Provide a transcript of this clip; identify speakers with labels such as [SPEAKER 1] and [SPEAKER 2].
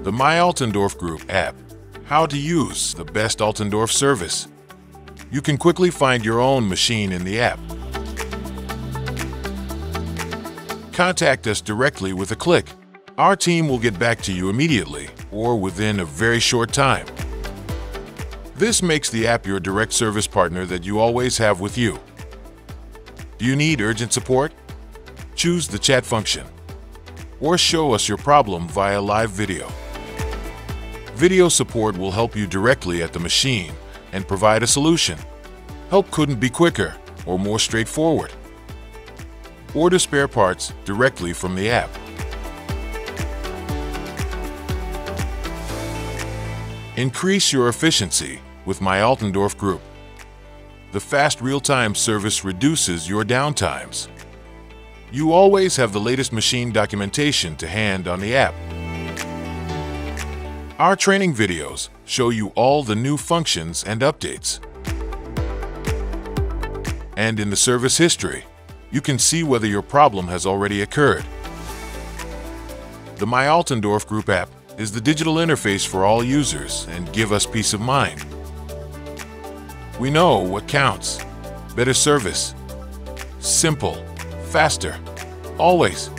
[SPEAKER 1] The myALTENDORF Group app. How to use the best Altendorf service. You can quickly find your own machine in the app. Contact us directly with a click. Our team will get back to you immediately or within a very short time. This makes the app your direct service partner that you always have with you. Do you need urgent support? Choose the chat function or show us your problem via live video. Video support will help you directly at the machine and provide a solution. Help couldn't be quicker or more straightforward. Order spare parts directly from the app. Increase your efficiency with myALTENDORF Group. The fast real-time service reduces your downtimes. You always have the latest machine documentation to hand on the app. Our training videos show you all the new functions and updates. And in the service history, you can see whether your problem has already occurred. The myALTENDORF Group app is the digital interface for all users and give us peace of mind. We know what counts. Better service. Simple. Faster. Always.